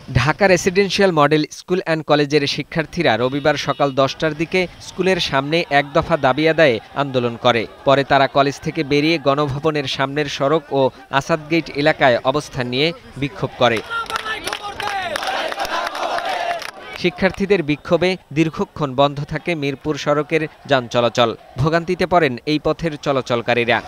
Dhaka residential model school and কলেজের শিক্ষার্থীরা রবিবার সকাল ১০টার দিকে স্কুলের সামনে এক দফা দাবি আদায়ে আন্দোলন করে। পরে তারা কলেজ থেকে বেরিয়ে গণভবনের সামনের সড়ক ও আসাদ গেট এলাকায় অবস্থান নিয়ে বিক্ষোভ করে। শিক্ষার্থীদের বিক্ষোভে দীর্ঘক্ষণ বন্ধ থাকে মিরপুর সড়কের যান চলাচল। ভোগান্তিতে পড়েন এই পথের চলাচলকারীরা।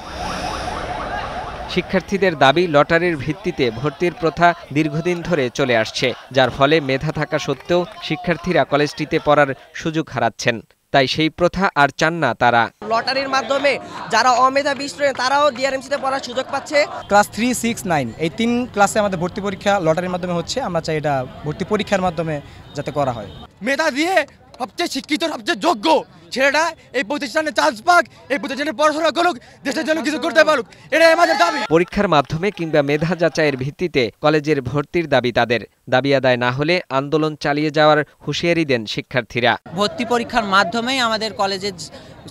শিক্ষার্থীদের দাবি, লটারির ভিত্তিতে ভর্তির প্রথা দীর্ঘদিন ধরে চলে আসছে, যার ফলে মেধা থাকা সত্ত্বেও শিক্ষার্থীরা কলেজটিতে পড়ার সুযোগ হারাচ্ছেন। তাই সেই প্রথা আর চান না তারা। লটারির মাধ্যমে যারা অমেধাবী স্টুডেন্ট তারাও ডিআরএমসিতে পড়ার সুযোগ পাচ্ছে। ক্লাস 3, 6, 9 এই 3 ক্লাসে আমাদের ভর্তি পরীক্ষা লটারির মাধ্যমে হচ্ছে। আমরা চাই এটা ভর্তি পরীক্ষার মাধ্যমে যাতে করা হয়। মেধা দিয়ে সবচেয়ে শিক্ষিত, সবচেয়ে যোগ্য ছেলেটা এই প্রতিষ্ঠানে চান্স পাক, এই প্রতিষ্ঠানে পড়াশোনা করুক, দেশের জন্য কিছু করতে পারুক, এটাই আমাদের দাবি। পরীক্ষার মাধ্যমে কিংবা মেধা যাচাইয়ের ভিত্তিতে কলেজের ভর্তির দাবি তাদের। দাবি আদায় না হলে আন্দোলন চালিয়ে যাওয়ার হুঁশিয়ারি দেন শিক্ষার্থীরা। ভর্তি পরীক্ষার মাধ্যমেই আমাদের কলেজের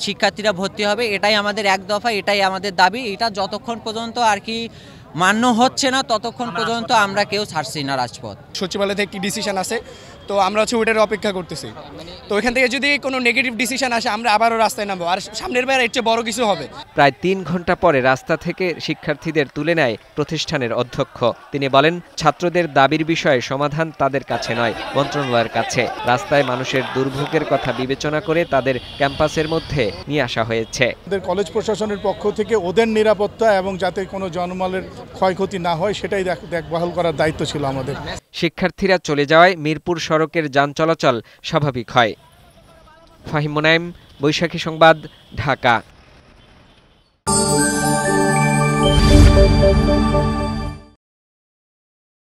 শিক্ষার্থীরা ভর্তি হবে, এটাই আমাদের এক দফা, এটাই আমাদের দাবি। এটা যতক্ষণ পর্যন্ত আর কি মান্য হচ্ছে না ততক্ষণ পর্যন্ত আমরা কেউ ছাড়ছি না রাজপথ। সচিবালয় থেকে একটি ডিসিশন আছে, তো আমরা ওটার অপেক্ষা করতেছি। তো এখান থেকে যদি কোনো নেগেটিভ ডিসিশন আসে আমরা আবারও রাস্তায় নামবো, আর সামনের বার এর চেয়ে বড় কিছু হবে। প্রায় 3 ঘন্টা পরে রাস্তা থেকে শিক্ষার্থীদের তুলে নেয় প্রতিষ্ঠানের অধ্যক্ষ। তিনি বলেন, ছাত্রদের দাবির বিষয়ে সমাধান তাদের কাছে নয়, মন্ত্রণালয়ের কাছে। রাস্তায় মানুষের দুর্ভোগের কথা বিবেচনা করে তাদের ক্যাম্পাসের মধ্যে নিয়ে আসা হয়েছে। কলেজ প্রশাসনের পক্ষ থেকে ওদের নিরাপত্তা এবং যাতে কোনো জনমালের ক্ষয়ক্ষতি না হয় সেটাই দেখভাল করার দায়িত্ব ছিল আমাদের। শিক্ষার্থীরা চলে যাওয়ায় মিরপুর সড়কের যান চলাচল স্বাভাবিক হয়। ফাহিম মুনাইম, বৈশাখী সংবাদ, ঢাকা।